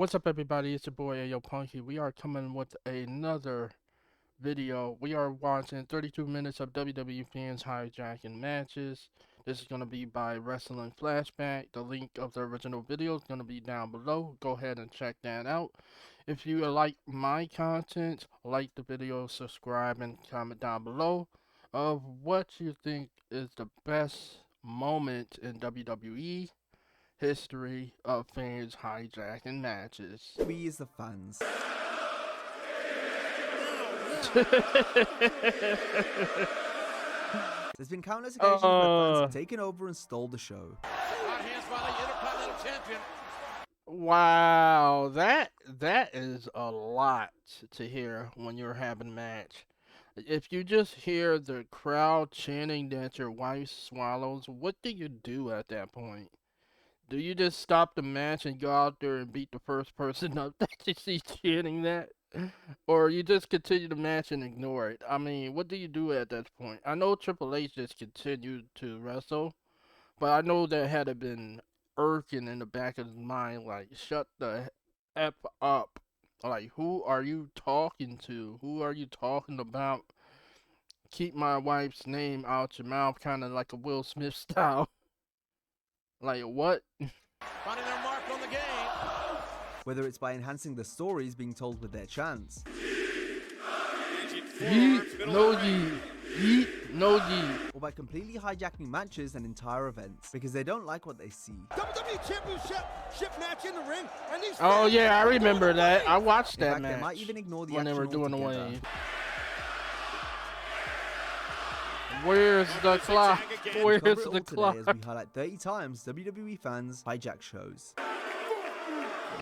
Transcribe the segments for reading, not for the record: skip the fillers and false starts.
What's up, everybody? It's your boy Ayo Punky. We are coming with another video. We are watching 32 minutes of WWE fans hijacking matches. This is going to be by Wrestling Flashback. The link of the original video is going to be down below. Go ahead and check that out. If you like my content, like the video, subscribe, and comment down below of what you think is the best moment in WWE history of fans hijacking matches. We as the fans. There's been countless occasions where fans have taken over and stole the show. Wow, that is a lot to hear when you're having a match. If you just hear the crowd chanting that your wife swallows, what do you do at that point? Do you just stop the match and go out there and beat the first person up that you see chanting that? Or you just continue the match and ignore it? I mean, what do you do at that point? I know Triple H just continued to wrestle, but I know that had been irking in the back of his mind, like, shut the F up. Like, who are you talking to? Who are you talking about? Keep my wife's name out your mouth, kind of like a Will Smith style. Like, what? Finding their mark on the game. Whether it's by enhancing the stories being told with their chants. Yeet, no yeet. Yeet, no yeet. Or by completely hijacking matches and entire events because they don't like what they see. WWE Championship match in the ring. And these Oh yeah, I remember that. I watched In that fact, match they might even ignore the when they action were doing the altogether. wave. Where's the clock? Where's Cover it all the today clock? as we highlight 30 times WWE fans hijack shows.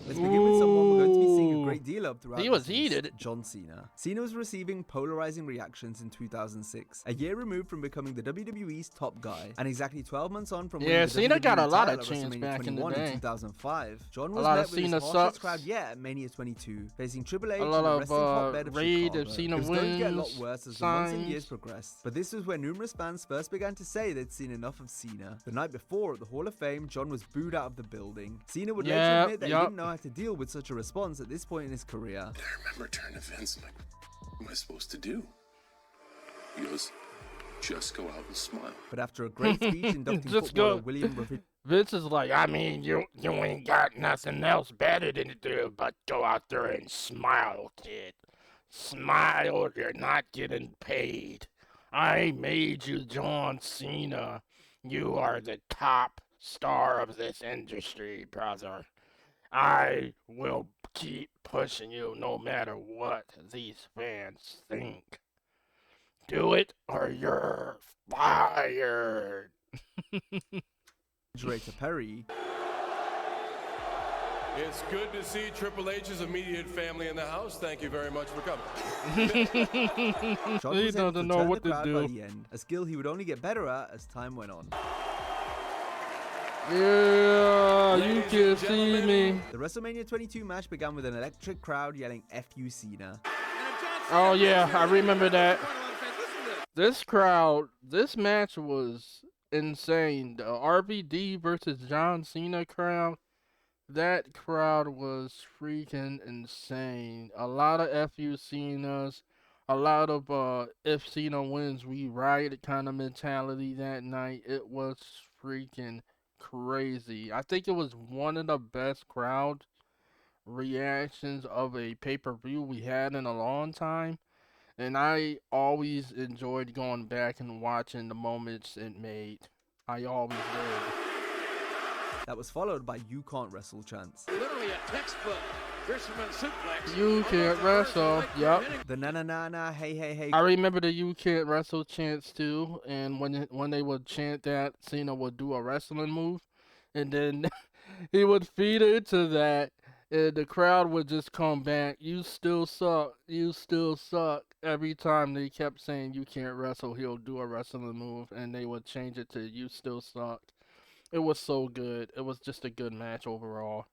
Let's begin with someone we're going to be seeing a great deal of throughout He was this list, heated. John Cena. Cena was receiving polarizing reactions in 2006, a year removed from becoming the WWE's top guy, and exactly 12 months on from winning the Cena WWE got a lot of title at chance WrestleMania back in the 21 day. 2005. John was lot met of with his Cena harshest sucks. crowd yet at Mania 22, facing Triple H A in lot the of wrestling hotbed of raid Chicago. if Cena It was going to get a lot wins, worse as the months and years signs. progressed, but this was where numerous fans first began to say they'd seen enough of Cena. The night before at the Hall of Fame, John was booed out of the building. Cena would later Yep, admit that he didn't know how to deal with such a response at this point in his career. I remember turn events like, what am I supposed to do? He goes, just go out and smile. But after a great speech inducting Just footballer go. William Ruffin Vince is like, I mean, you ain't got nothing else better than to do but go out there and smile, kid. Smile or you're not getting paid. I made you John Cena. You are the top star of this industry, brother. I will keep pushing you no matter what these fans think. Do it or you're fired. refrigerator Perry, It's good to see Triple H's immediate family in the house. Thank you very much for coming. John He was able to doesn't know turn what the to crowd do. by the end, a skill he would only get better at as time went on. Yeah, you Ladies can and see gentlemen. me. The WrestleMania 22 match began with an electric crowd yelling "F you, Cena." Oh yeah, I remember that. This crowd, this match was insane. The RVD versus John Cena crowd, that crowd was freaking insane. A lot of FU Cenas, a lot of if Cena wins, we ride kind of mentality that night. It was freaking crazy. I think it was one of the best crowd reactions of a pay-per-view we had in a long time. And I always enjoyed going back and watching the moments it made. I always did. That was followed by "You Can't Wrestle" chants. Literally a textbook fisherman suplex. You can't wrestle. Yep. The "Na na na na, hey hey hey." I remember the "You can't wrestle" chants too. And when they would chant that, Cena would do a wrestling move, and then he would feed into that, and the crowd would just come back. You still suck. You still suck. Every time they kept saying "You can't wrestle," he'll do a wrestling move, and they would change it to "You still suck." It was so good. It was just a good match overall,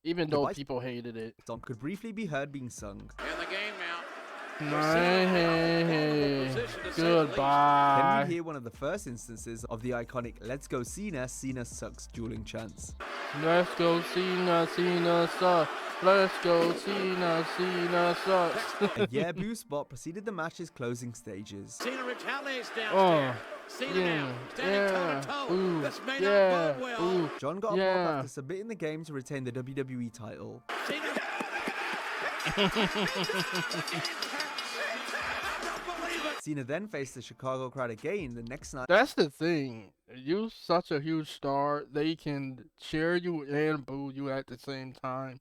even though Device- people hated it. Song could briefly be heard being sung. In the game now. Hey, Then goodbye. we hear one of the first instances of the iconic "Let's Go Cena, Cena Sucks" dueling chants. Let's go Cena, Cena sucks. Let's go Cena, Cena sucks. A yeah boo spot preceded the match's closing stages. Cena retaliates Oh, downstairs. Cena now, standing toe to toe. ooh, This may yeah, not bode well. ooh, John got a pop yeah. after submitting the game to retain the WWE title. Cena. Cena then faced the Chicago crowd again the next night. That's the thing. You such a huge star, they can cheer you and boo you at the same time.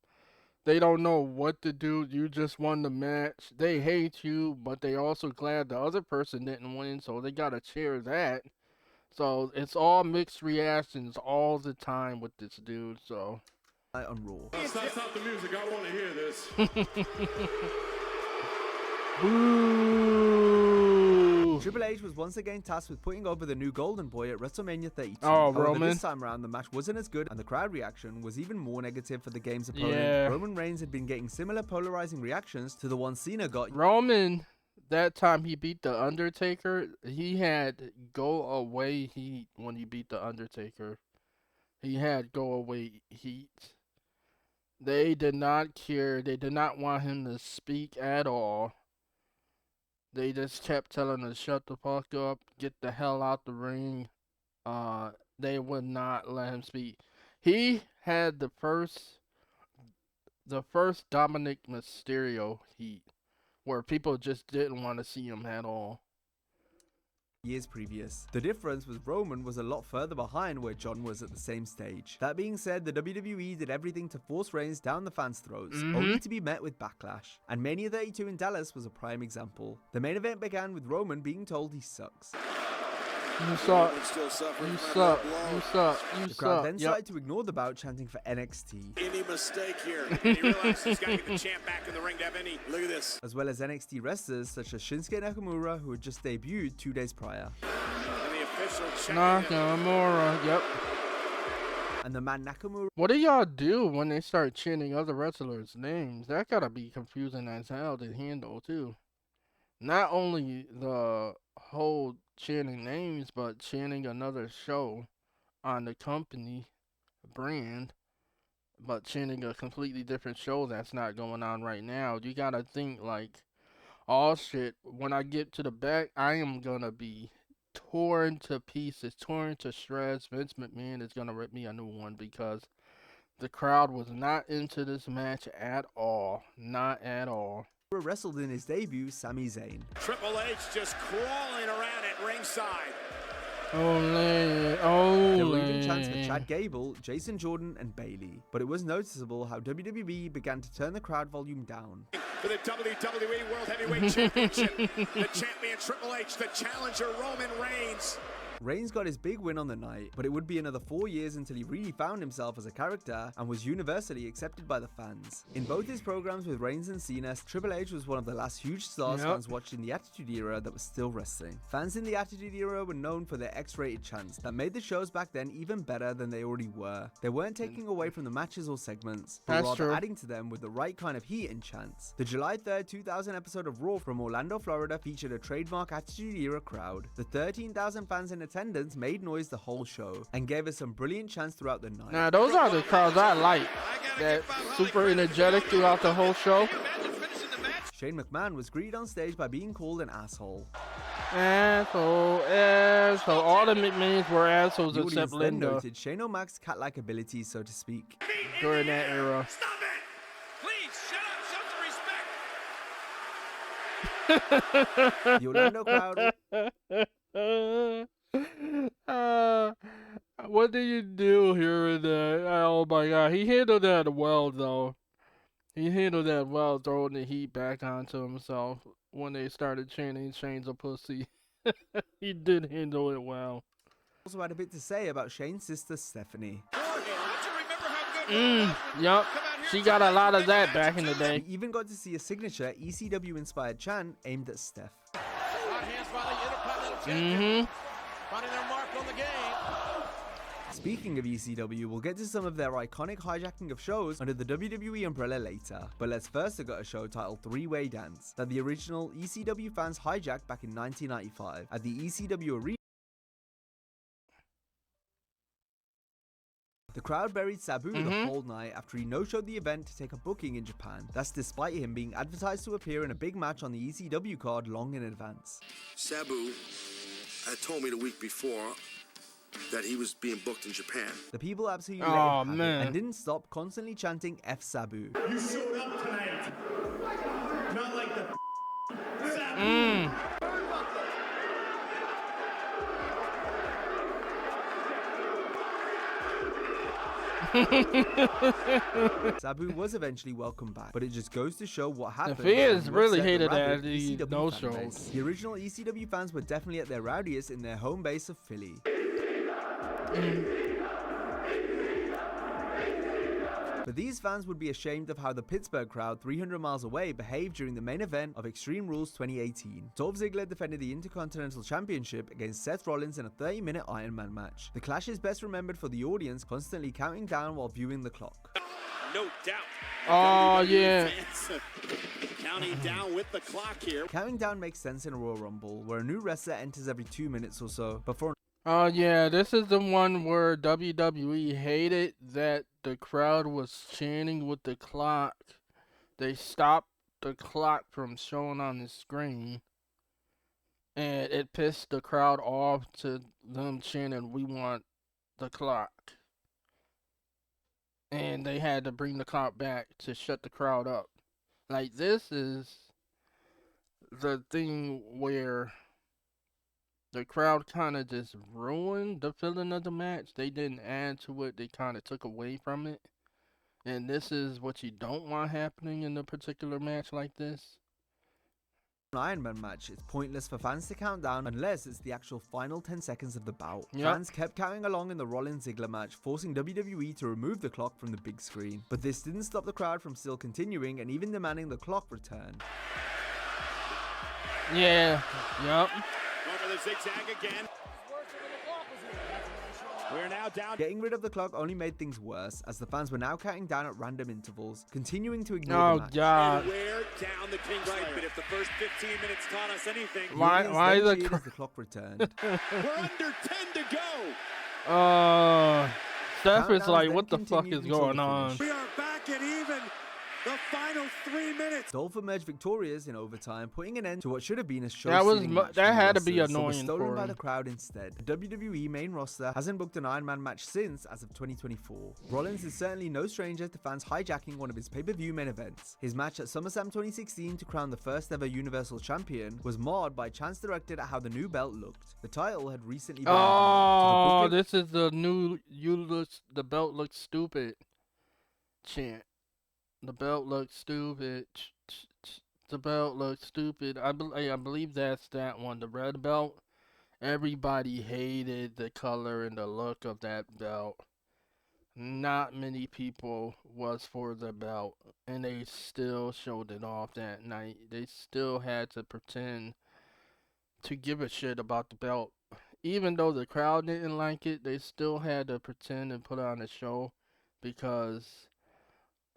They don't know what to do. You just won the match. They hate you, but they also glad the other person didn't win, so they gotta cheer that. So it's all mixed reactions all the time with this dude. So On Raw. Stop the music. I want to hear this. boo. Triple H was once again tasked with putting over the new Golden Boy at WrestleMania 32. Oh, However, Roman. this time around, the match wasn't as good, and the crowd reaction was even more negative for the game's opponent. Yeah. Roman Reigns had been getting similar polarizing reactions to the one Cena got. Roman, that time he beat the Undertaker, he had go away heat when he beat the Undertaker. He had go away heat. They did not care. They did not want him to speak at all. They just kept telling him to shut the fuck up, get the hell out the ring. They would not let him speak. He had the first Dominic Mysterio heat, where people just didn't want to see him at all. Years previous. The difference was Roman was a lot further behind where John was at the same stage. That being said, the WWE did everything to force Reigns down the fans' throats, only to be met with backlash. And Mania 32 in Dallas was a prime example. The main event began with Roman being told he sucks. You suck. You suck. You suck. You The crowd suck. then Yep. started to ignore the bout, chanting for NXT, Any mistake here. And he realizes he's got to get the champ back in the ring to have any. Look at this. as well as NXT wrestlers such as Shinsuke Nakamura, who had just debuted 2 days prior. And the official checking in. Nakamura. Yep. And the man Nakamura What do y'all do when they start chanting other wrestlers' names? That gotta be confusing as hell to handle too. Not only the whole chanting names, but chanting another show on the company brand, but chanting a completely different show that's not going on right now. You gotta think like, oh shit, when I get to the back, I am gonna be torn to pieces, torn to shreds. Vince McMahon is gonna rip me a new one because the crowd was not into this match at all. Not at all. wrestled in his debut Sami Zayn. Triple H just crawling around at ringside. Only. There were even chants for Chad Gable, Jason Jordan, and Bayley, but it was noticeable how WWE began to turn the crowd volume down. For the WWE World Heavyweight Championship, the champion Triple H, the challenger Roman Reigns. Reigns got his big win on the night, but it would be another 4 years until he really found himself as a character and was universally accepted by the fans. In both his programs with Reigns and Cena, Triple H was one of the last huge stars fans watched in the Attitude Era that was still wrestling. Fans in the Attitude Era were known for their X-rated chants that made the shows back then even better than they already were. They weren't taking away from the matches or segments, but That's rather true. adding to them with the right kind of heat and chants. The July 3rd, 2000 episode of Raw from Orlando, Florida featured a trademark Attitude Era crowd. The 13,000 fans in attendance made noise the whole show and gave us some brilliant chants throughout the night. Now those are the crowds I like. That super energetic throughout the whole show. Shane McMahon was greeted on stage by being called an asshole. Asshole, asshole. All the McMahons were assholes The except audience then Linda noted Shane O'Mac's cat-like abilities, so to speak. during that era. Stop it! Please, shut up, show some respect. The Orlando crowd What do you do here in that? Oh my god, he handled that well though. He handled that well, throwing the heat back onto himself when they started chanting "Shane's a pussy." He did handle it well. also had a bit to say about Shane's sister Stephanie. Yup, she got a lot of that back in the We day. even got to see a signature ECW-inspired chant aimed at Steph. Hot hands by the Intercontinental Champion. Finding their mark on the game. Speaking of ECW, we'll get to some of their iconic hijacking of shows under the WWE umbrella later, but let's first look at a show titled Three-Way Dance that the original ECW fans hijacked back in 1995 at the ECW Arena. The crowd buried Sabu the whole night after he no-showed the event to take a booking in Japan. That's despite him being advertised to appear in a big match on the ECW card long in advance. Sabu had told me the week before that he was being booked in Japan. The people absolutely let him have it and didn't stop constantly chanting F Sabu. You showed up tonight. Not like the Sabu. Sabu was eventually welcomed back, but it just goes to show what happened. The fans really hated that the no-shows. The original ECW fans were definitely at their rowdiest in their home base of Philly. But these fans would be ashamed of how the Pittsburgh crowd 300 miles away behaved during the main event of Extreme Rules 2018. Dolph Ziggler defended the Intercontinental Championship against Seth Rollins in a 30-minute Iron Man match. The clash is best remembered for the audience constantly counting down while viewing the clock. No doubt. Oh, yeah. Counting down with the clock here. Counting down makes sense in a Royal Rumble, where a new wrestler enters every 2 minutes or so, but for Oh, yeah, this is the one where WWE hated that the crowd was chanting with the clock. They stopped the clock from showing on the screen, and it pissed the crowd off to them chanting, "We want the clock." And they had to bring the clock back to shut the crowd up. Like, this is the thing where the crowd kind of just ruined the feeling of the match. They didn't add to it. They kind of took away from it. And this is what you don't want happening in a particular match like this. an Iron Man match, it's pointless for fans to count down unless it's the actual final 10 seconds of the bout. Fans kept counting along in the Rollins-Ziggler match, forcing WWE to remove the clock from the big screen. But this didn't stop the crowd from still continuing and even demanding the clock return. Yeah, yep. Over the zigzag again. We're now down. Getting rid of the clock only made things worse, as the fans were now counting down at random intervals, continuing to ignore the match. God. And we're down the King's right, but if the first 15 minutes taught us anything, Why the the clock returned? we're under 10 to go. Steph is Countdowns like, then what the fuck continued is until going the on? finish. We are back at even. The final 3 minutes. Dolph emerged victorious in overtime, putting an end to what should have been a show. That had to be was annoying stolen for by him. the crowd instead. The WWE main roster hasn't booked an Iron Man match since as of 2024. Rollins is certainly no stranger to fans hijacking one of his pay-per-view main events. His match at SummerSlam 2016 to crown the first ever Universal Champion was marred by Chants directed at how the new belt looked. The title had recently been Oh, this is the new the belt looks stupid chant. The belt looks stupid. The belt looks stupid. I believe that's that one. The red belt. Everybody hated the color and the look of that belt. Not many people was for the belt, and they still showed it off that night. They still had to pretend to give a shit about the belt. Even though the crowd didn't like it, they still had to pretend and put on a show, because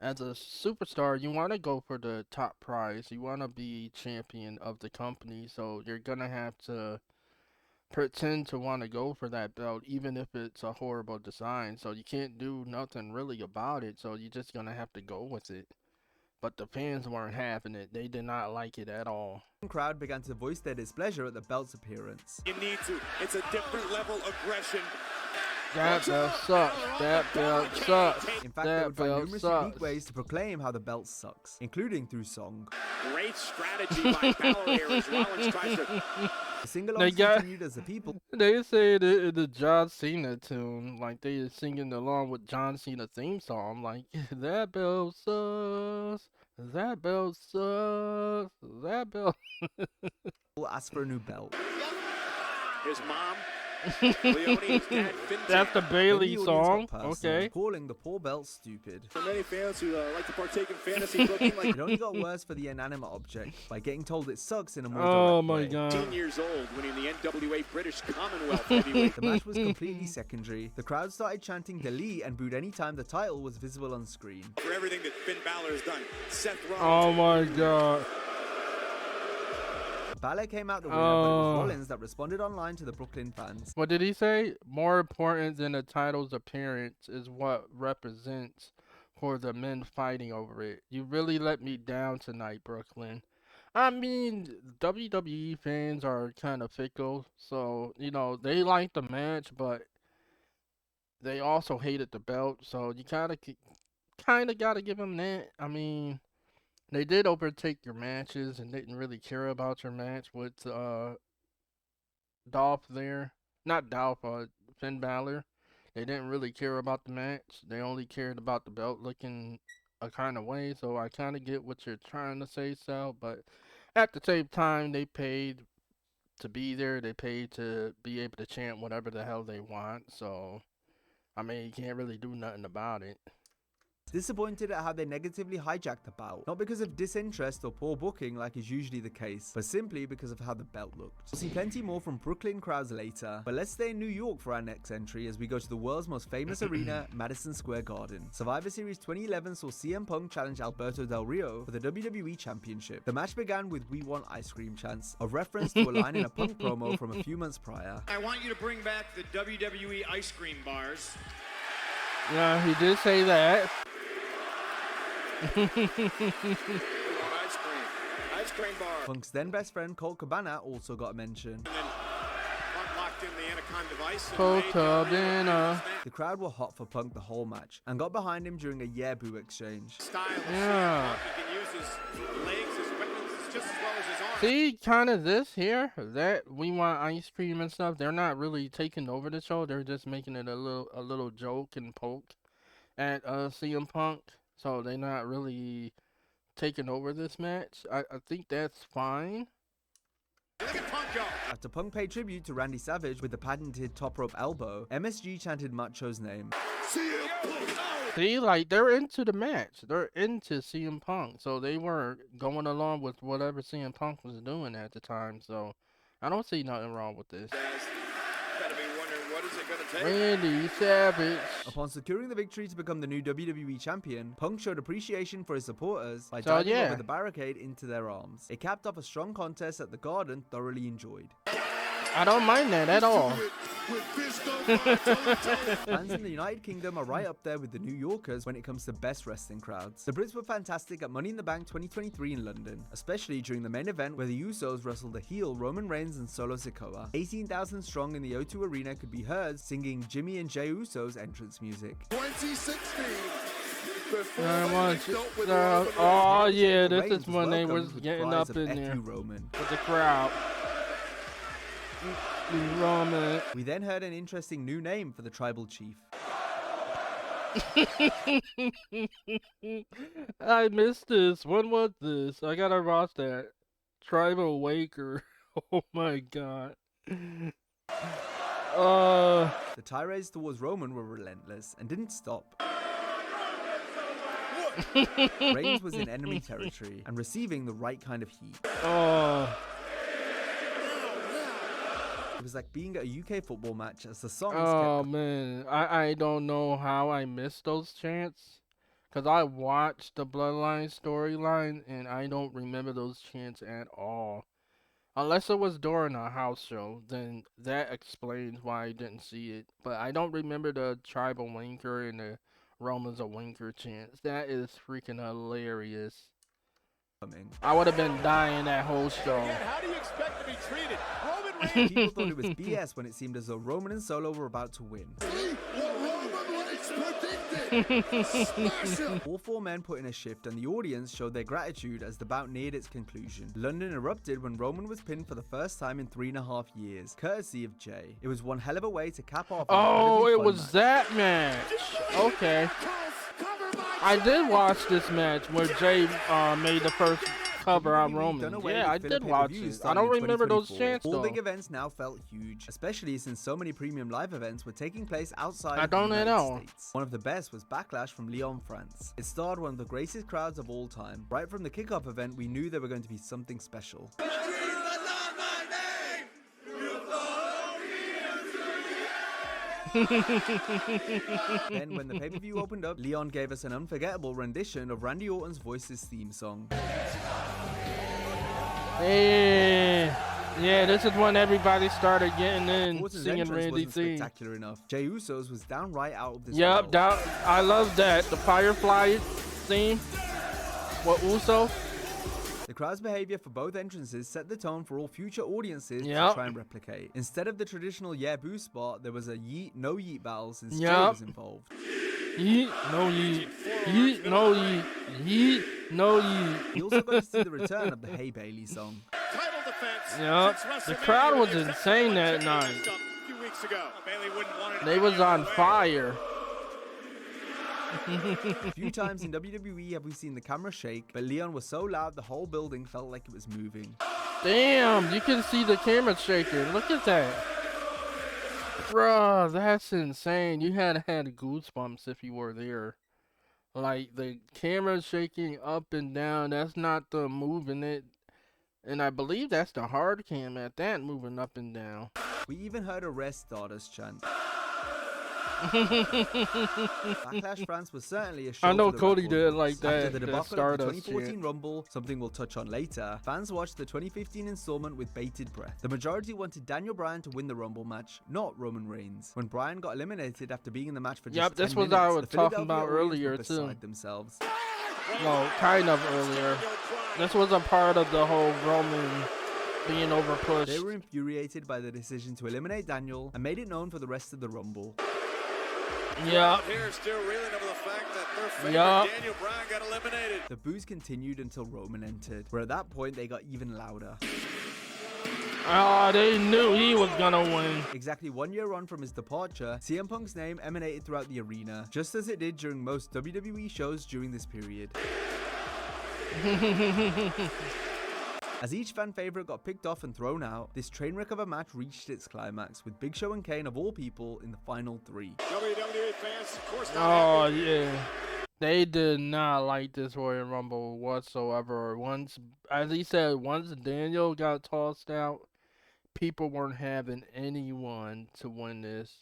as a superstar, you want to go for the top prize. You want to be champion of the company, so you're going to have to pretend to want to go for that belt, even if it's a horrible design. So you can't do nothing really about it, so you're just going to have to go with it. But the fans weren't having it. They did not like it at all. The crowd began to voice their displeasure at the belt's appearance. You need to. It's a different level of aggression. That belt sucks. That belt sucks. In fact, they would find numerous unique ways to proclaim how the belt sucks, including through song. Great strategy by Balor here as Rollins tries to. The sing-alongs continued as the people. They say it in the John Cena tune, like they are singing along with John Cena theme song, like, that belt sucks, that belt sucks, that belt. Asked for a new belt. His mom Leone's dad, Finn That's the Tan. Then Bailey the audience song. got personal, Okay. calling the poor belt stupid. For many fans who like to partake in fantasy booking, like It only got worse for the inanimate object by getting told it sucks in a more Oh direct my way. 10 god. years old, winning the NWA British Commonwealth Heavyweight. The match was completely secondary. The crowd started chanting delete and booed any time the title was visible on screen. For everything that Finn Balor has done, Seth Rollins. Oh my god. Balor came out the winner, but it was Rollins that responded online to the Brooklyn fans. What did he say? More important than the title's appearance is what represents for the men fighting over it. You really let me down tonight, Brooklyn. I mean, WWE fans are kind of fickle, so, you know, they liked the match, but they also hated the belt, so you kind of got to give them that. I mean, they did overtake your matches and didn't really care about your match with Dolph there. Not Dolph, Finn Balor. They didn't really care about the match. They only cared about the belt looking a kind of way. So I kind of get what you're trying to say, Sal. But at the same time, they paid to be there. They paid to be able to chant whatever the hell they want. So, I mean, you can't really do nothing about it. Disappointed at how they negatively hijacked the bout, not because of disinterest or poor booking like is usually the case, but simply because of how the belt looked. We'll see plenty more from Brooklyn crowds later, but let's stay in New York for our next entry as we go to the world's most famous arena, Madison Square Garden. Survivor Series 2011 saw CM Punk challenge Alberto Del Rio for the WWE Championship. The match began with "We Want Ice Cream" chants, a reference to a line in a Punk promo from a few months prior. I want you to bring back the WWE ice cream bars. Yeah, he did say that. Ice cream bar. Punk's then best friend Colt Cabana also got a mention. And then Punk locked in the Anaconda Vice. Colt Cabana. The crowd were hot for Punk the whole match and got behind him during a yeah boo exchange. Style of Yeah. Punk. He can use his legs as weapons just as well as his arms. See, kind of this here, that "We Want Ice Cream" and stuff, they're not really taking over the show. They're just making it a little joke and poke at CM Punk. So they're not really taking over this match. I think that's fine. Look at Punk go. After Punk paid tribute to Randy Savage with the patented top rope elbow, MSG chanted Macho's name. See, like, they're into the match. They're into CM Punk. So they were going along with whatever CM Punk was doing at the time. So I don't see nothing wrong with this. Gotta be wondering what is it gonna take. Randy Savage. Upon securing the victory to become the new WWE champion, Punk showed appreciation for his supporters by So, diving yeah. over the barricade into their arms. It capped off a strong contest that the Garden thoroughly enjoyed. I don't mind that at all. Fans in the United Kingdom are right up there with the New Yorkers when it comes to best wrestling crowds. The Brits were fantastic at Money in the Bank 2023 in London, especially during the main event where the Usos wrestled the heel Roman Reigns and Solo Sikoa. 18,000 strong in the O2 Arena could be heard singing Jimmy and Jey Uso's entrance music. 2016. Oh yeah, this Reigns is when they welcomed was with getting cries up of in "F there you, Roman." with the crowd. Roman. We then heard an interesting new name for the tribal chief. I missed this. When was this? I gotta watch that. Tribal Waker. Oh my god. The tirades towards Roman were relentless and didn't stop. Reigns was in enemy territory and receiving the right kind of heat. It was like being at a UK football match as the songs Oh kept... man, I don't know how I missed those chants, cause I watched the Bloodline storyline and I don't remember those chants at all. Unless it was during a house show, then that explains why I didn't see it. But I don't remember the tribal winker and the Romans a winker chants. That is freaking hilarious. coming. I would have been dying that whole show. How do you expect to be treated? Roman Reigns. People thought it was BS when it seemed as though Roman and Solo were about to win. All four men put in a shift and the audience showed their gratitude as the bout neared its conclusion. London erupted when Roman was pinned for the first time in 3.5 years, courtesy of Jay. It was one hell of a way to cap off. Oh, an it incredibly was fun match. that match. Okay. I did watch this match where Jay made the first cover on WWE done Roman. away Yeah, with I filler did watch pay-per-views it. I starting don't in remember those 2024. chants All though. big events now felt huge, especially since so many premium live events were taking place outside I of the don't United know. States. One of the best was Backlash from Lyon, France. It starred one of the greatest crowds of all time. Right from the kickoff event, we knew there were going to be something special. Then, when the pay-per-view opened up, Leon gave us an unforgettable rendition of Randy Orton's Voices theme song. Yeah, this is when everybody started getting in, Orton's singing entrance Randy wasn't theme. spectacular enough. Jey Uso's was downright out of this Yep, world. I love that. The Firefly theme. What, Uso? The crowd's behavior for both entrances set the tone for all future audiences to Yep. try and replicate. Instead of the traditional yeah boo spot, there was a yeet no yeet battle since Jey Yep. was involved. Yeet, no yeet. Yeet, no yeet. Yeet, no yeet. We also got to see the return of the Hey Bailey song. Title defense. Yep. since The WrestleMania crowd was with the insane that exception of night. a few weeks ago. Bailey wouldn't want it to They be was the other on way. fire. A few times in WWE have we seen the camera shake, but Leon was so loud the whole building felt like it was moving. Damn, you can see the camera shaking. Look at that. Bruh, that's insane. You had goosebumps if you were there. Like, the camera shaking up and down, that's not the moving it. And I believe that's the hard cam at that, moving up and down. We even heard a rare Stardust chant. Backlash France was certainly a show I know for the Cody record did books. like that, After the that debacle of the Stardust 2014 chant. Rumble, something we'll touch on later, fans watched the 2015 installment with bated breath. The majority wanted Daniel Bryan to win the Rumble match, not Roman Reigns. When Bryan got eliminated after being in the match for just Yep, 10 this was minutes, I was the talking Philadelphia about audience earlier, were too. beside themselves. Well, kind of earlier. This was a part of the whole Roman being over pushed. They were infuriated by the decision to eliminate Daniel and made it known for the rest of the Rumble. Yeah. Here still reeling over the fact that their favorite Yup. Daniel Bryan got eliminated. The boos continued until Roman entered, where at that point they got even louder. Oh, they knew he was gonna win. Exactly 1 year on from his departure, CM Punk's name emanated throughout the arena, just as it did during most WWE shows during this period. As each fan favorite got picked off and thrown out, this train wreck of a match reached its climax, with Big Show and Kane of all people in the final three. WWE fans, of course, not Oh, happy. yeah. They did not like this Royal Rumble whatsoever. Once, as he said, once Daniel got tossed out, people weren't having anyone to win this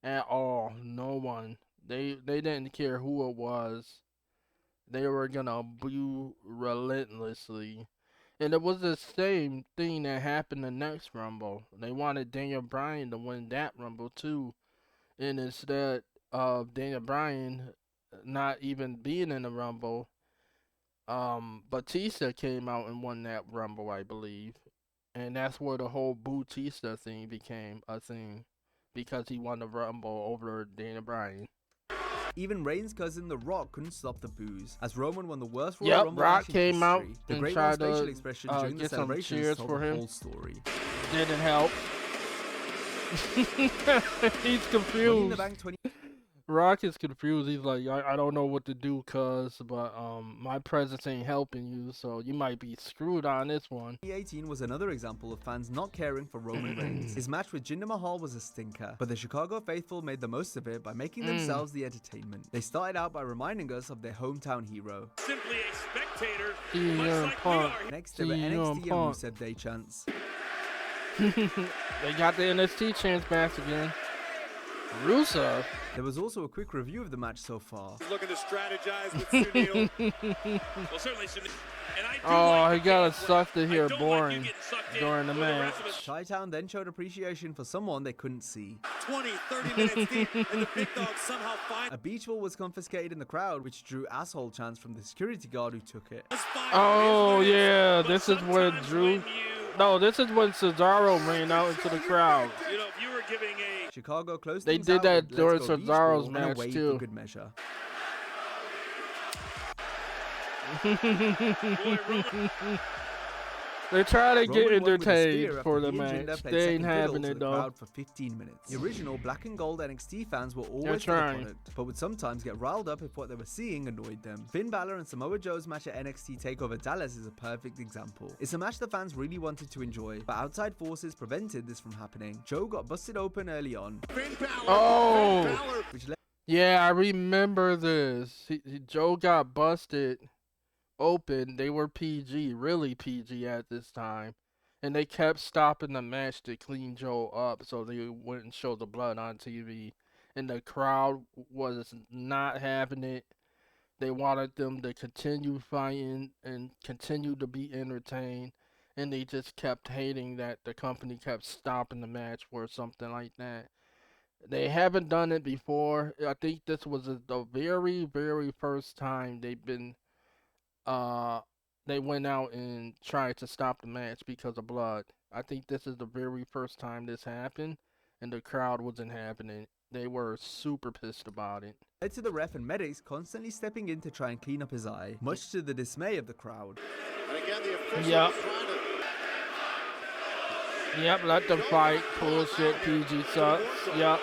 at all. No one. They didn't care who it was. They were gonna boo relentlessly. And it was the same thing that happened the next Rumble. They wanted Daniel Bryan to win that Rumble too. And instead of Daniel Bryan not even being in the Rumble, Batista came out and won that Rumble, I believe. And that's where the whole Batista thing became a thing. Because he won the Rumble over Daniel Bryan. Even Reigns' cousin The Rock couldn't stop the boos, as Roman won the worst Royal Yep, Rumble Rock match in came out history. The and great tried man's to, facial expression during the get some celebrations cheers told for the him. whole story. Didn't help. He's Money in confused. the Bank 20 Rock is confused. He's like, I don't know what to do, but my presence ain't helping you, so you might be screwed on this one. 2018 was another example of fans not caring for Roman Reigns. His match with Jinder Mahal was a stinker, but the Chicago faithful made the most of it by making themselves the entertainment. They started out by reminding us of their hometown hero. Simply a spectator, CM much like we Punk. are. Next, there were CM NXT and Punk. Rusev Day chants. They got the NXT chance back again. Rusev. There was also a quick review of the match so far. He's looking to strategize with Sunil. Well, certainly shouldn't. And I do Oh, like he the got game us for it. sucked to I hear don't like boring you getting sucked in during the with rest of match. us. Chi-Town then showed appreciation for someone they couldn't see. 20, 30 minutes deep, and the big dog somehow finds A beach ball was confiscated in the crowd, which drew asshole chants from the security guard who took it. Oh, yeah, But this is when sometimes Drew... when you- No, this is when Cesaro ran out into the crowd. You know, if you were giving a Chicago closed They things did out that with during Let's Go Beach Cesaro's Ball and a match, wave too. for good measure. boy, Roman, They're trying to get Roman won with a spear entertained after for the the agenda match. played They second ain't fiddle having to it the though. crowd for 15 minutes. The original black and gold NXT fans were always for the trying. product, but would sometimes get riled up if what they were seeing annoyed them. Finn Balor and Samoa Joe's match at NXT TakeOver Dallas is a perfect example. It's a match the fans really wanted to enjoy, but outside forces prevented this from happening. Joe got busted open early on, Finn Balor. Oh. Finn Balor. which led Yeah, I remember this. Joe got busted open. They were PG, really PG at this time. And they kept stopping the match to clean Joe up so they wouldn't show the blood on TV. And the crowd was not having it. They wanted them to continue fighting and continue to be entertained. And they just kept hating that the company kept stopping the match for something like that. They haven't done it before. I think this was the very, very first time they went out and tried to stop the match because of blood. I think this is the very first time this happened, and the crowd wasn't having it. They were super pissed about it. to the ref and medics constantly stepping in to try and clean up his eye, much to the dismay of the crowd. And again, the official Yep. is trying to Yep, let them fight. Bullshit, PG sucks. Yep.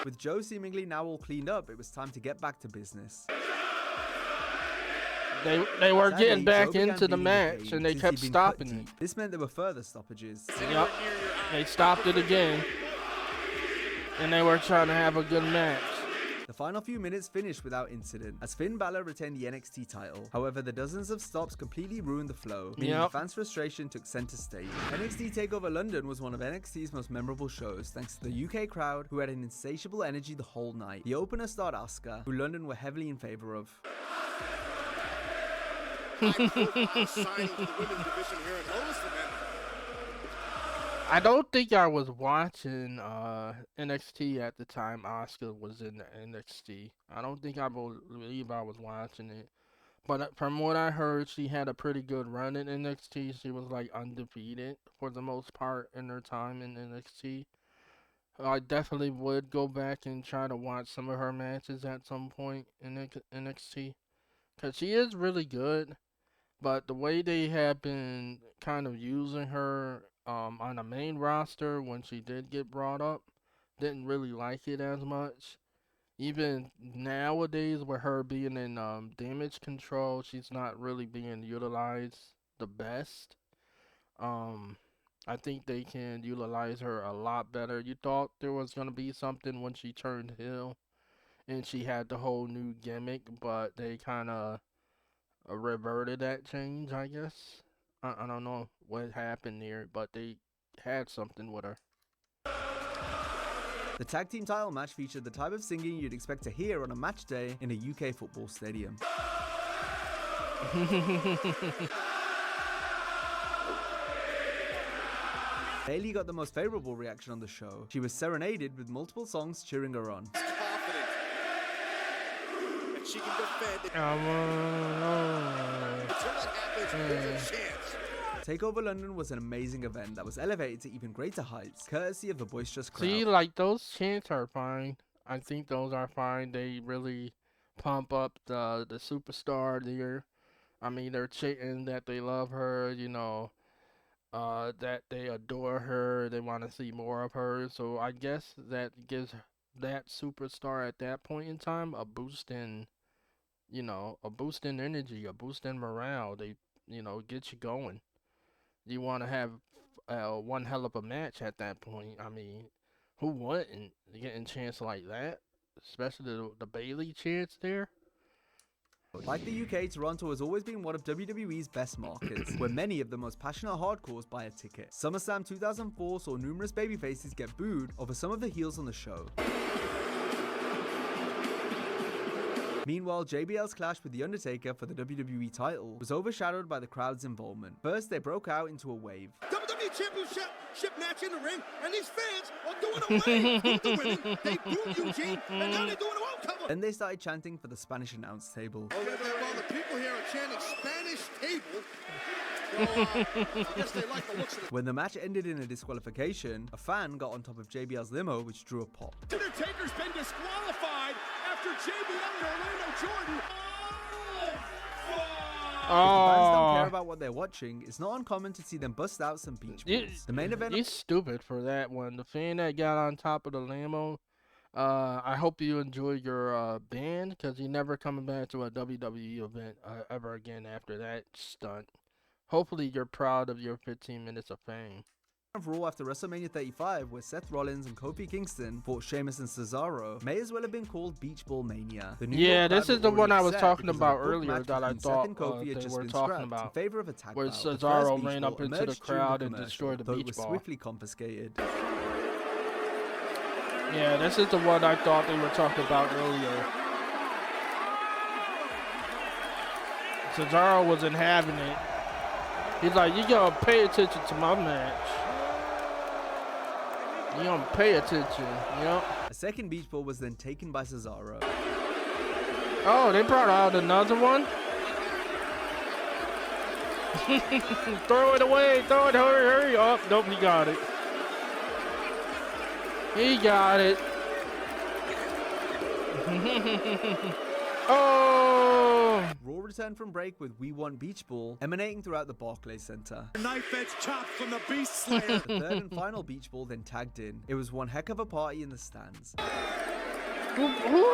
With Joe seemingly now all cleaned up, it was time to get back to business. They were Sadly, getting back Joe began into the bleeding match, again and they since kept he'd been cut stopping it. deep. This meant there were further stoppages. Yep. They stopped it again. And they were trying to have a good match. The final few minutes finished without incident, as Finn Balor retained the NXT title. However, the dozens of stops completely ruined the flow, meaning Yep. the fans' frustration took center stage. NXT TakeOver London was one of NXT's most memorable shows, thanks to the UK crowd, who had an insatiable energy the whole night. The opener starred Asuka, who London were heavily in favor of. high-profile signing to the women's division here, and notice the men. I don't think I was watching NXT at the time Asuka was in the NXT. I don't think I believe I was watching it. But from what I heard, she had a pretty good run in NXT. She was like undefeated for the most part in her time in NXT. I definitely would go back and try to watch some of her matches at some point in NXT. Because she is really good. But the way they have been kind of using her on the main roster when she did get brought up, didn't really like it as much. Even nowadays, with her being in Damage Control, she's not really being utilized the best. I think they can utilize her a lot better. You thought there was going to be something when she turned heel and she had the whole new gimmick, but they kind of reverted that change, I guess. I don't know what happened there, but they had something with her. The tag team title match featured the type of singing you'd expect to hear on a match day in a UK football stadium. Bayley got the most favorable reaction on the show. She was serenaded with multiple songs cheering her on. Confident. And she can defend it. Until that happens, there's a chance. TakeOver London was an amazing event that was elevated to even greater heights, courtesy of the boisterous crowd. See, like, those chants are fine. I think those are fine. They really pump up the superstar there. I mean, they're chanting that they love her, you know, that they adore her. They want to see more of her. So I guess that gives that superstar at that point in time a boost in, you know, a boost in energy, a boost in morale. They, you know, get you going. You want to have one hell of a match at that point. I mean, who wouldn't getting a chance like that? Especially the Bayley chance there. Like the UK, Toronto has always been one of WWE's best markets, where many of the most passionate hardcores buy a ticket. SummerSlam 2004 saw numerous babyfaces get booed over some of the heels on the show. Meanwhile, JBL's clash with The Undertaker for the WWE title was overshadowed by the crowd's involvement. First, they broke out into a wave. WWE Championship match in the ring, and these fans are doing a wave with the women. They booed Eugene, and now they're doing a wall cover. Then they started chanting for the Spanish announce table. Well, the people here are chanting Spanish table. Well, I guess they like the looks of it. When the match ended in a disqualification, a fan got on top of JBL's limo, which drew a pop. Undertaker's been disqualified after JBL and Orlando Jordan. If the fans don't care care about what they're watching, it's not uncommon to see them bust out some beach balls. The main event. He's stupid for that one. The fan that got on top of the limo. I hope you enjoy your band, because you're never coming back to a WWE event ever again after that stunt. Hopefully you're proud of your 15 minutes of fame. Of Raw after WrestleMania 35, where Seth Rollins and Kofi Kingston fought Sheamus and Cesaro, may as well have been called Beach Ball Mania. Yeah, this is the one I was talking about earlier that I thought they were talking about, in favor of a tag where bout. Cesaro ran up into the crowd and destroyed the beach ball. Swiftly confiscated. Yeah, this is the one I thought they were talking about earlier. Cesaro wasn't having it. He's like, you gotta pay attention to my match. You don't pay attention, you know? A second beach ball was then taken by Cesaro. Oh, they brought out another one? Throw it away, throw it, hurry up. Oh, nope, he got it. He got it. Oh! Raw returned from break with We Want Beach Ball emanating throughout the Barclays Center. Knife edge chop from the Beast Slayer. The third and final beach ball then tagged in. It was one heck of a party in the stands. Who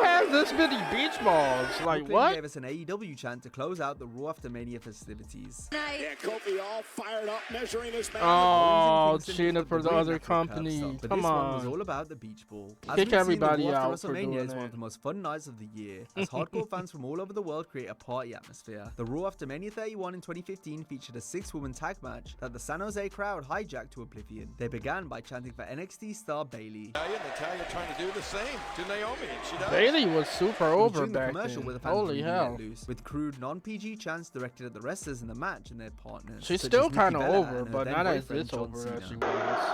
has this many beach balls? Like, Brooklyn what? gave us an AEW chant to close out the Raw After Mania festivities. Yeah, Kofi all fired up, measuring his man. Oh, Kingston cheating used for the great other natural curve company. stop, but Come this one was on. all about the beach ball. As Kick we've seen, everybody the Raw out After for WrestleMania doing is one that. of the most fun nights of the year, as hardcore fans from all over the world create a party atmosphere. The Raw After Mania 31 in 2015 featured a 6-woman tag match that the San Jose crowd hijacked to oblivion. They began by chanting for NXT star Bayley. Natalya trying to do the same to Naomi, and she does. Bailey was super over During the back commercial then. where the fans Holy really hell. let loose, with crude non-PG chants directed at the wrestlers in the match and their partners. She's such still as Nikki kind of Bella over, and her but then not as boyfriend, this John over as she Cena. was.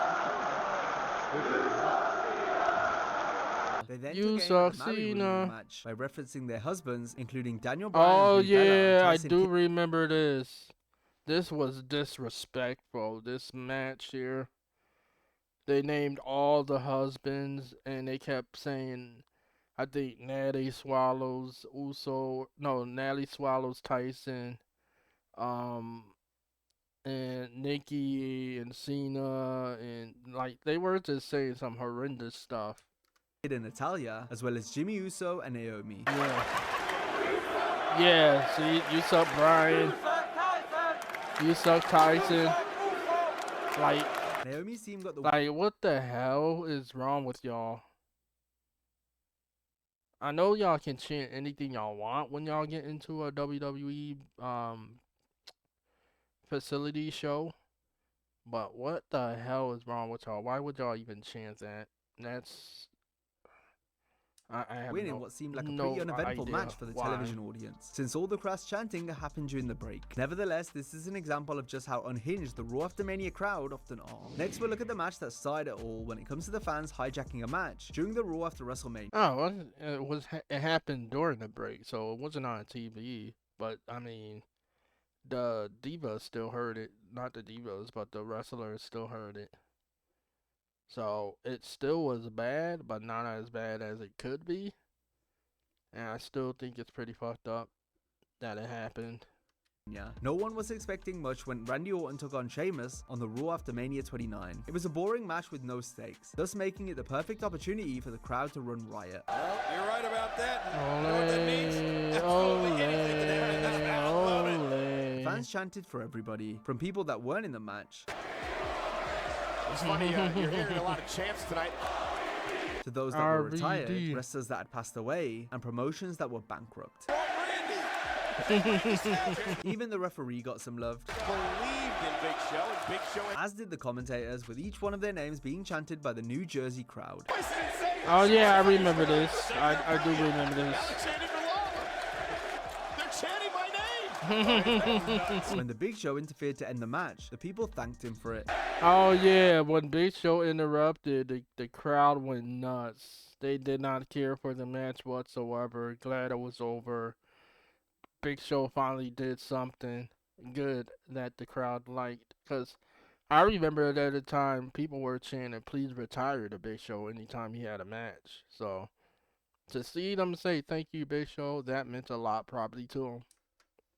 They then You took aim at suck, the Marry Room Cena. match by referencing their husbands, including Daniel Bryan, Oh Brie Bella, and yeah, I Tyson do Kidd. remember this. This was disrespectful, this match here. They named all the husbands, and they kept saying, I think Natty Swallows Natty Swallows Tyson, and Nikki and Cena, and like they were just saying some horrendous stuff. And Natalia, as well as Jimmy Uso and Naomi. Yeah, see, you suck Brian. You suck Tyson. Like, Naomi's team got the Like, what the hell is wrong with y'all? I know y'all can chant anything y'all want when y'all get into a WWE facility show, but what the hell is wrong with y'all? Why would y'all even chant that? That's I have win in no, what seemed like a no pretty uneventful idea match for the why. television audience, since all the crass chanting happened during the break. Nevertheless, this is an example of just how unhinged the Raw After Mania crowd often are. Next, we'll look at the match that started it all when it comes to the fans hijacking a match during the Raw After WrestleMania. Oh, well, it happened during the break, so it wasn't on TV. But I mean, the divas still heard it. Not the divas, but the wrestlers still heard it. So it still was bad, but not as bad as it could be. And I still think it's pretty fucked up that it happened. No one was expecting much when Randy Orton took on Sheamus on the Raw After Mania 29. It was a boring match with no stakes, thus making it the perfect opportunity for the crowd to run riot. Well, you're right about that. Ole, You know what that means? Absolutely anything can happen in this match. Love it. The fans chanted for everybody, from people that weren't in the match It's funny, you're hearing a lot of chants tonight. to those that were retired, RVD. wrestlers that had passed away, and promotions that were bankrupt. Even the referee got some love, Believed in Big Show, and Big Show as did the commentators, with each one of their names being chanted by the New Jersey crowd. Oh yeah, I remember this. I do remember this. chanting for Lawler. They're chanting my name. When the Big Show interfered to end the match, the people thanked him for it. Oh yeah, when Big Show interrupted, the crowd went nuts. They did not care for the match whatsoever. Glad it was over. Big Show finally did something good that the crowd liked. Because I remember that at the time, people were chanting, please retire the Big Show anytime he had a match. So, to see them say, thank you, Big Show, that meant a lot probably to him.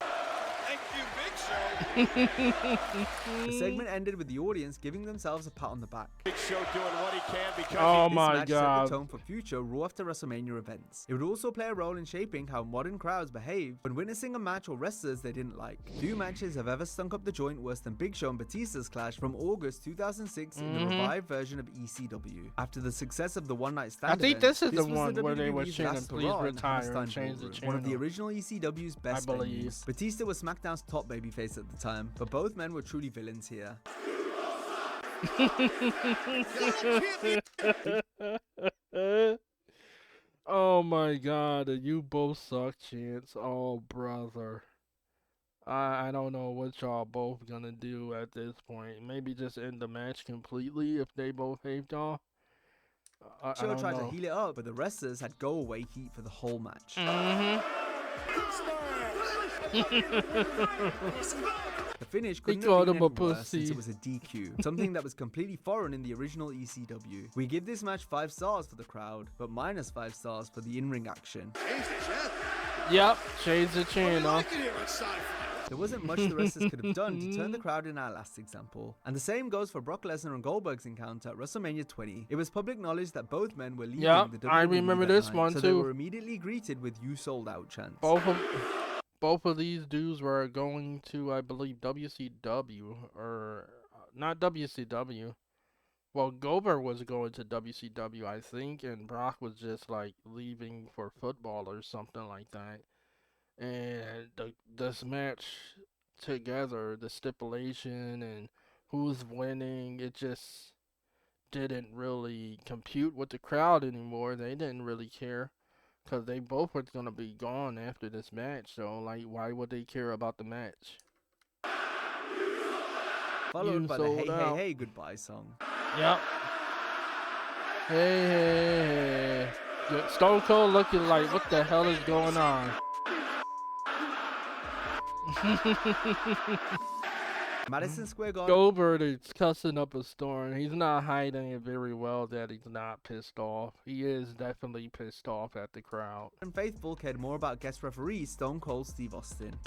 Thank you, Big Show. The segment ended with the audience giving themselves a pat on the back. Big Show doing what he can because Oh This my match set god. the tone for future Raw after WrestleMania events. It would also play a role in shaping how modern crowds behave when witnessing a match or wrestlers they didn't like. Few matches have ever stunk up the joint worse than Big Show and Batista's clash from August 2006 in the revived version of ECW. After the success of the One Night Stand I think event, this is the was one where they were WWE's chanting, last "Please hurrah in the retire and Hammerstein change the Ballroom, one of the channel." original ECW's best believe. venues. Batista was SmackDown's top babyface at the time, but both men were truly villains here. Oh my god, you both suck, Chance. Oh, brother. I don't know what y'all both gonna do at this point. Maybe just end the match completely if they both hate y'all. I Show don't tried to know. heal it up, but the wrestlers had go-away heat for the whole match. The finish couldn't called have him a been any worse since pussy. it was a DQ, something that was completely foreign in the original ECW. We give this match 5 stars for the crowd, but minus 5 stars for the in-ring action. Yep, change the channel. There wasn't much the wrestlers could have done to turn the crowd in our last example. And the same goes for Brock Lesnar and Goldberg's encounter at WrestleMania 20. It was public knowledge that both men were leaving Yep, the WWE I remember that this night, one so they too. were immediately greeted with "You sold out" chants. Both of these dudes were going to, I believe, WCW, or not WCW. Well, Goldberg was going to WCW, I think, and Brock was just like leaving for football or something like that. And this match together, the stipulation and who's winning, it just didn't really compute with the crowd anymore. They didn't really care. Because they both were going to be gone after this match, so, like, why would they care about the match? Followed You by the sold "Hey out. Hey Hey Goodbye" song. Yep. Hey, hey, hey. Yeah, Stone Cold looking like, what the hell is going on? Madison Square Garden Goldberg is cussing up a storm. He's not hiding it very well that he's not pissed off. He is definitely pissed off at the crowd. faithful cared more about guest referee Stone Cold Steve Austin.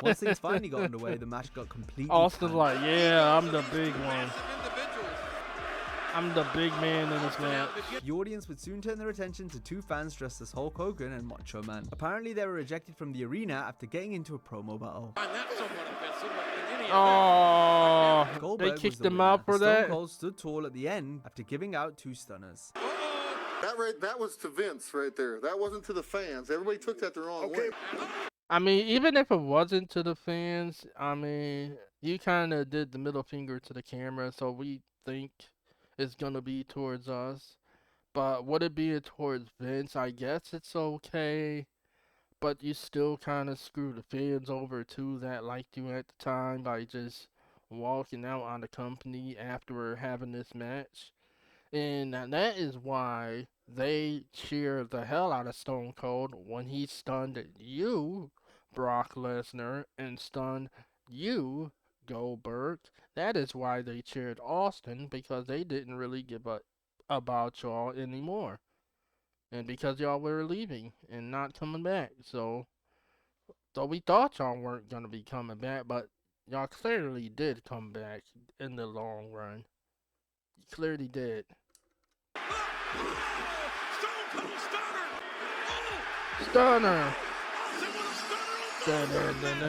Once things finally got underway, the match got completely Austin's panned. like, yeah, I'm the big one. I'm the big man in this match. The audience would soon turn their attention to 2 fans dressed as Hulk Hogan and Macho Man. Apparently, they were ejected from the arena after getting into a promo battle. Oh, Goldberg they was kicked the him winner. out for Stone that? Cold stood tall at the end after giving out 2 stunners. That was to Vince right there. That wasn't to the fans. Everybody took that the wrong way. I mean, even if it wasn't to the fans, I mean, you kind of did the middle finger to the camera, so we think it's going to be towards us. But would it be towards Vince? I guess it's okay. But you still kind of screw the fans over too that liked you at the time by just walking out on the company after having this match. And that is why they cheered the hell out of Stone Cold when he stunned you, Brock Lesnar, and stunned you, Goldberg. That is why they cheered Austin, because they didn't really give a about y'all anymore. And because y'all were leaving and not coming back. So we thought y'all weren't going to be coming back, but y'all clearly did come back in the long run. You clearly did. Stunner! As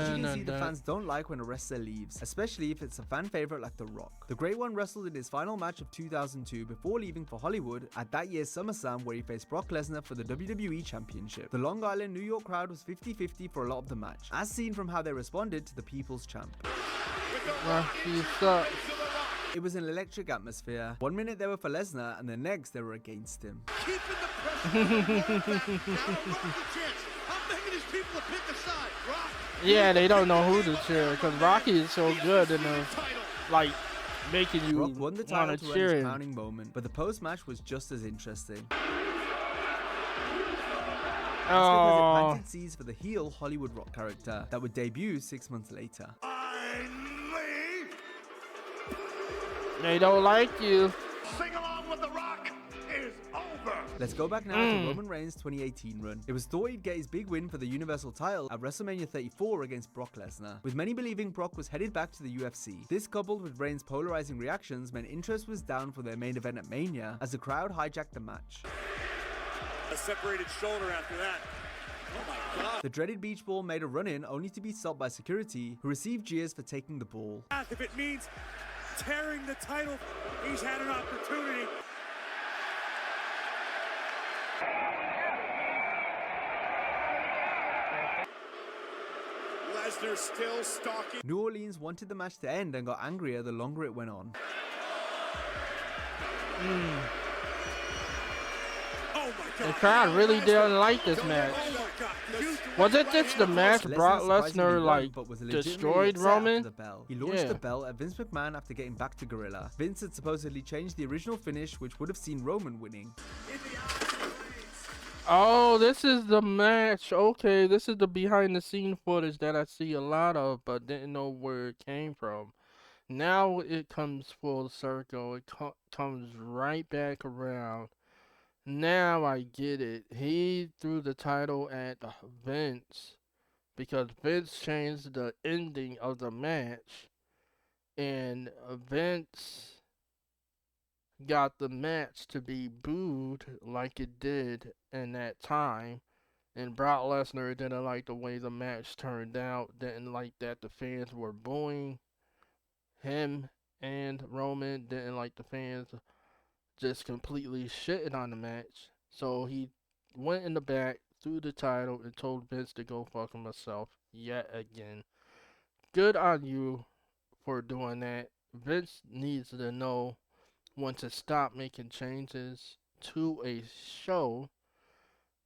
you can see, the fans don't like when a wrestler leaves, especially if it's a fan favorite like The Rock. The Great One wrestled in his final match of 2002 before leaving for Hollywood at that year's SummerSlam, where he faced Brock Lesnar for the WWE Championship. The Long Island, New York crowd was 50-50 for a lot of the match, as seen from how they responded to the People's Champ. Rocky sucks. It was an electric atmosphere. One minute they were for Lesnar, and the next they were against him. Keeping the pressure. I'm begging these people to pick a side. Rock. Yeah, they don't know who to cheer because Rocky is so good in the, like, making you Rock won the title want to to earn cheer his him. crowning moment, but the post-match was just as interesting. That's because it Oh, planted seeds for the heel Hollywood Rock character that would debut 6 months later. they don't like you. Sing along with the Rock is over. Let's go back now to Roman Reigns' 2018 run. It was thought he'd get his big win for the Universal title at WrestleMania 34 against Brock Lesnar, with many believing Brock was headed back to the UFC. This, coupled with Reigns' polarizing reactions, meant interest was down for their main event at Mania as the crowd hijacked the match. A separated shoulder after that. Oh my God. The dreaded beach ball made a run-in only to be stopped by security, who received jeers for taking the ball. If it means tearing the title, he's had an opportunity. Lesnar still stalking. New Orleans wanted the match to end and got angrier the longer it went on. Oh my God. The crowd really didn't like this match. Oh my God. Wasn't this the match Brock surprisingly Lesnar won, like but was legitimately destroyed upset after Roman? the bell. He launched Yeah. the bell at Vince McMahon after getting back to Gorilla. Vince had supposedly changed the original finish, which would have seen Roman winning. Oh, this is the match. Okay, this is the behind the scene footage that I see a lot of, but didn't know where it came from. Now it comes full circle. It comes right back around. Now I get it. He threw the title at Vince because Vince changed the ending of the match, and Vince got the match to be booed like it did in that time. And Brock Lesnar didn't like the way the match turned out, didn't like that the fans were booing him, and Roman didn't like the fans just completely shitting on the match. So he went in the back, threw the title, and told Vince to go fuck himself yet again. Good on you for doing that. Vince needs to know when to stop making changes to a show,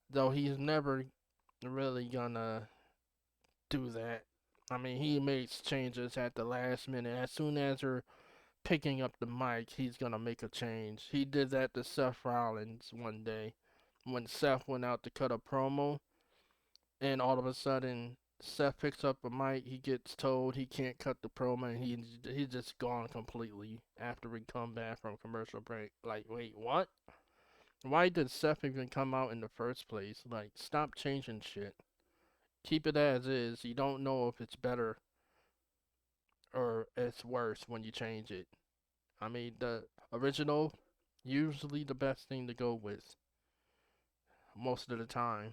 though he's never really gonna do that. I mean, he makes changes at the last minute. As soon as they're picking up the mic, he's gonna make a change. He did that to Seth Rollins one day when Seth went out to cut a promo, and all of a sudden Seth picks up a mic. He gets told he can't cut the promo, and he's just gone completely after we come back from commercial break. Like, wait, what? Why did Seth even come out in the first place? Like, stop changing shit. Keep it as is. You don't know if it's better or it's worse when you change it. I mean, the original, usually the best thing to go with. Most of the time.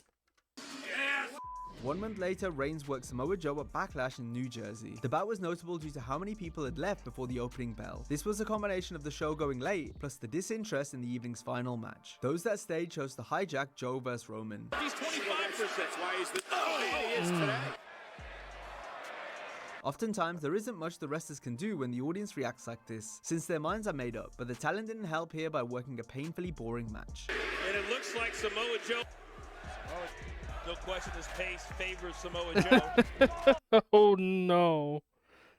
1 month later, Reigns worked Samoa Joe at Backlash in New Jersey. The bout was notable due to how many people had left before the opening bell. This was a combination of the show going late, plus the disinterest in the evening's final match. Those that stayed chose to hijack Joe vs. Roman. He's 25%. That's why he's the he is today. Oftentimes, there isn't much the wrestlers can do when the audience reacts like this, since their minds are made up, but the talent didn't help here by working a painfully boring match. And it looks like Samoa Joe. No question his pace favors Samoa Joe. Oh no.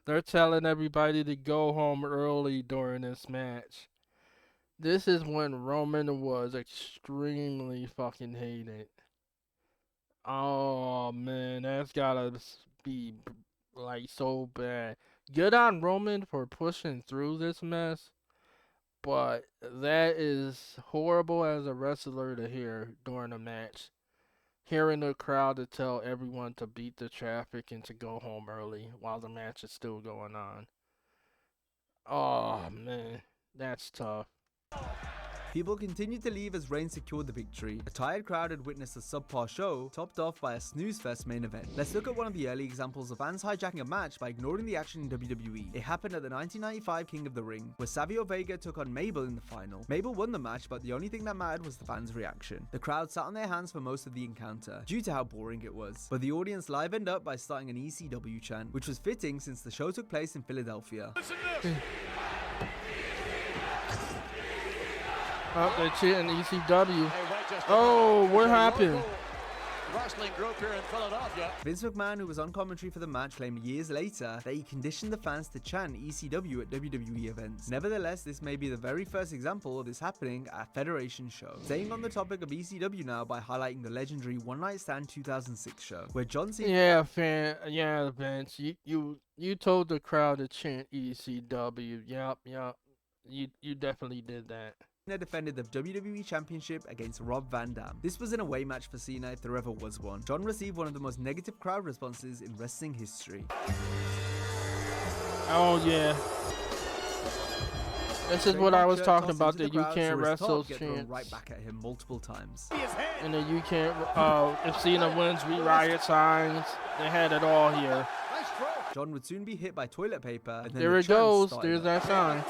They're telling everybody to go home early during this match. This is when Roman was extremely fucking hated. Oh man, that's gotta be like so bad. Good on Roman for pushing through this mess, but that is horrible as a wrestler to hear during a match. Hearing the crowd to tell everyone to beat the traffic and to go home early while the match is still going on. Oh man, that's tough. People continued to leave as Reigns secured the victory. A tired crowd had witnessed a subpar show, topped off by a snooze-fest main event. Let's look at one of the early examples of fans hijacking a match by ignoring the action in WWE. It happened at the 1995 King of the Ring, where Savio Vega took on Mabel in the final. Mabel won the match, but the only thing that mattered was the fans' reaction. The crowd sat on their hands for most of the encounter, due to how boring it was. But the audience livened up by starting an ECW chant, which was fitting since the show took place in Philadelphia. Oh, they're cheating ECW. Oh, what happened? Wrestling group here in Philadelphia. Vince McMahon, who was on commentary for the match, claimed years later that he conditioned the fans to chant ECW at WWE events. Nevertheless, this may be the very first example of this happening at a Federation show. Staying on the topic of ECW now by highlighting the legendary One Night Stand 2006 show, where John Cena... Yeah, Vince, you told the crowd to chant ECW. Yup. You definitely did that. Cena defended the WWE Championship against Rob Van Dam. This was an away match for Cena if there ever was one. John received one of the most negative crowd responses in wrestling history. Oh yeah. This is what I was talking about, that you can't wrestle chants. Right back at him multiple times. And then you can't, if Cena wins, we riot signs. They had it all here. John would soon be hit by toilet paper. And then There it goes. There's that sign.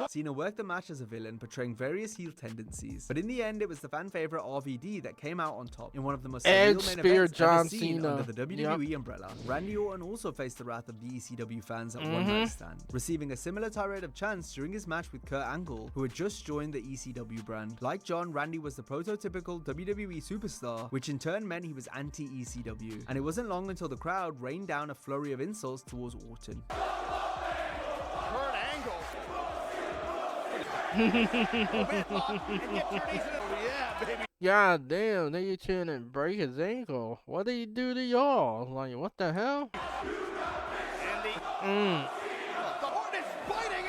Cena worked the match as a villain, portraying various heel tendencies. But in the end, it was the fan favorite RVD that came out on top in one of the most surreal main events ever seen under the WWE umbrella. Randy Orton also faced the wrath of the ECW fans at One Night Stand, receiving a similar tirade of chants during his match with Kurt Angle, who had just joined the ECW brand. Like John, Randy was the prototypical WWE superstar, which in turn meant he was anti-ECW. And it wasn't long until the crowd rained down a flurry of insults towards Orton. God damn, they trying to break his ankle. What did he do to y'all? Like, what the hell? The horn is biting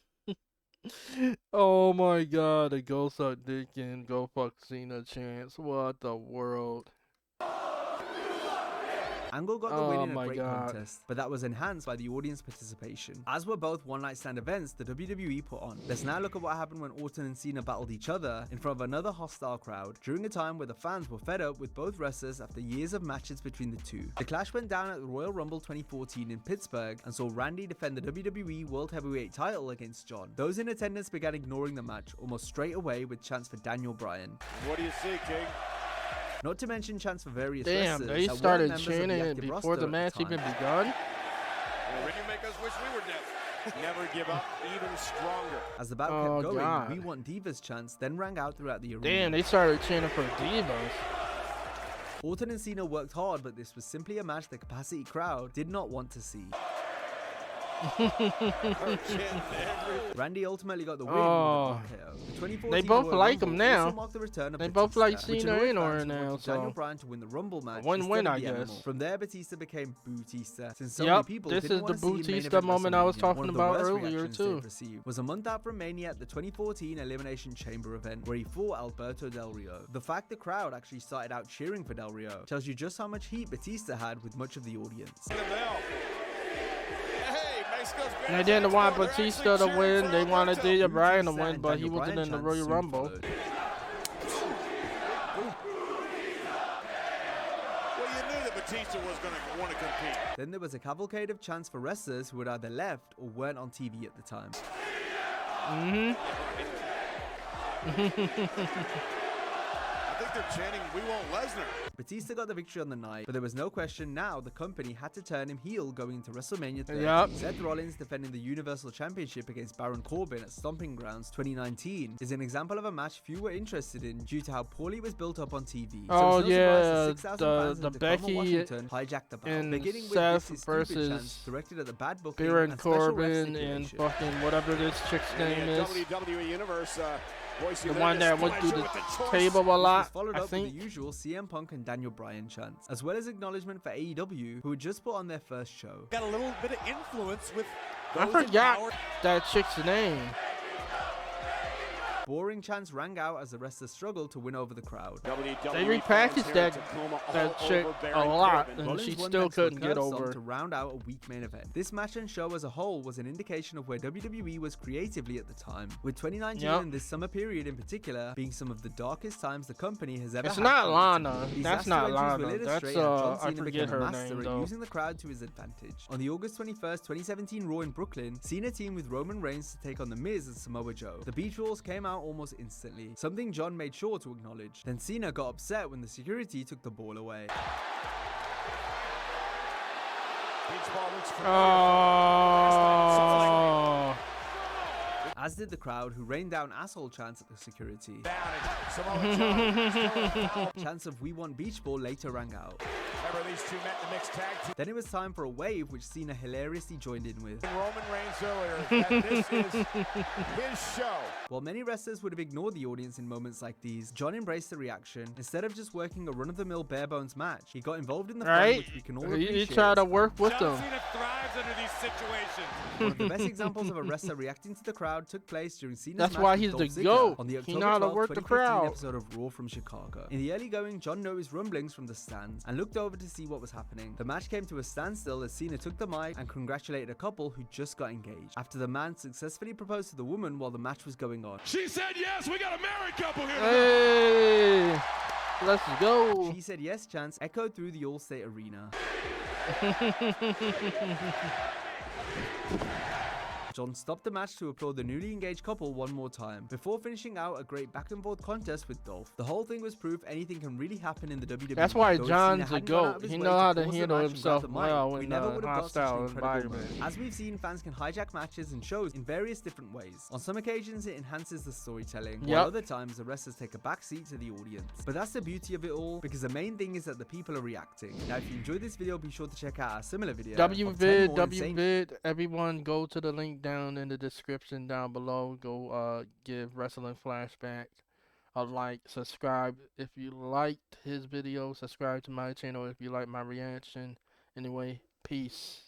Angle. Oh my god, the go suck dick and go fuck Cena chance. What the world? Angle got the win in a great contest, but that was enhanced by the audience participation. As were both One Night Stand events the WWE put on. Let's now look at what happened when Orton and Cena battled each other in front of another hostile crowd, during a time where the fans were fed up with both wrestlers after years of matches between the two. The clash went down at the Royal Rumble 2014 in Pittsburgh and saw Randy defend the WWE World Heavyweight title against John. Those in attendance began ignoring the match almost straight away with chants for Daniel Bryan. What do you see, King? Not to mention chants for various wrestlers. Damn, they started chanting it before the match even begun? Well, when you make us wish we were deaf. Never give up, even stronger. As the battle kept going, We Want Divas chants then rang out throughout the arena. Damn, they started chanting for Divas. Orton and Cena worked hard, but this was simply a match the capacity crowd did not want to see. Randy ultimately got the win with a KO. They both like him now. They both like Cena and Orton now. Daniel Bryan to win the Rumble match. Win, I guess. From there, Batista became Bootista. Since so many people this is the Bootista moment I was talking about earlier too. Was a month out from Mania at the 2014 Elimination Chamber event, where he fought Alberto Del Rio. The fact the crowd actually started out cheering for Del Rio tells you just how much heat Batista had with much of the audience. They didn't want Batista to win. They wanted Daniel Bryan to win, but he wasn't in the Royal Rumble. Well, you knew that Batista was going to want to compete. Then there was a cavalcade of chants for wrestlers who had either left or weren't on TV at the time. I think they're chanting, "We want Lesnar." Batista got the victory on the night, but there was no question now the company had to turn him heel going into WrestleMania 30. Seth Rollins defending the Universal Championship against Baron Corbin at Stomping Grounds 2019 is an example of a match few were interested in due to how poorly it was built up on TV. Oh so yeah, the Becky hijacked the battle, and beginning with Seth this versus directed at the bad booking Baron and Corbin and fucking whatever this chick's name is. WWE Universe. The one that went through the table a lot, followed I up think. with the usual CM Punk and Daniel Bryan chants, as well as acknowledgement for AEW, who had just put on their first show. Got a little bit of influence with I forgot that chick's name. Boring chants rang out as the wrestlers struggled to win over the crowd. They repackaged that chick a lot, and she still couldn't get over. To round out a weak main event. This match and show as a whole was an indication of where WWE was creatively at the time, with 2019 and this summer period in particular being some of the darkest times the company has ever had. It's not Lana. These That's not asteroids will Lana. illustrate That's how John I Cena forget became a her master name at though. using the crowd to his advantage. On the August 21st, 2017 Raw in Brooklyn, Cena teamed with Roman Reigns to take on The Miz and Samoa Joe. The Beach Balls came out almost instantly, something John made sure to acknowledge. Then Cena got upset when the security took the ball away. Oh. As did the crowd, who rained down asshole chants at the security. Chants of "We Want Beach Ball" later rang out. Remember, these two met in the mixed tag team. Then it was time for a wave, which Cena hilariously joined in with. Roman Reigns earlier, that this is his show. While many wrestlers would have ignored the audience in moments like these, John embraced the reaction. Instead of just working a run-of-the-mill bare-bones match, he got involved in the fun, which we can all appreciate. He tried to work with them. John Cena thrives under these situations. One of the best examples of a wrestler reacting to the crowd took place during Cena's That's match why with he's Dolph the Ziggler GOAT. on the He October know how to 12, work the 2015 crowd. episode of Raw from Chicago. In the early going, John noticed rumblings from the stands and looked over to see what was happening. The match came to a standstill as Cena took the mic and congratulated a couple who just got engaged, after the man successfully proposed to the woman while the match was going on. She said yes, we got a married couple here. Hey, let's go. She said yes chants echoed through the All-State Arena. John stopped the match to applaud the newly engaged couple one more time, before finishing out a great back-and-forth contest with Dolph. The whole thing was proof anything can really happen in the WWE. That's why Though John's Cena a hadn't gone out GOAT. of his He way know how to pause the handle match and grab himself the mic, well we in never a would have got such an hostile incredible environment. moment. As we've seen, fans can hijack matches and shows in various different ways. On some occasions, it enhances the storytelling, while other times the wrestlers take a back seat to the audience. But that's the beauty of it all, because the main thing is that the people are reacting. Now, if you enjoyed this video, be sure to check out our similar video. WVid, everyone go to the link down in the description down below. Go give Wrestling Flashback a like, subscribe if you liked his video, subscribe to my channel if you like my reaction. Anyway, peace.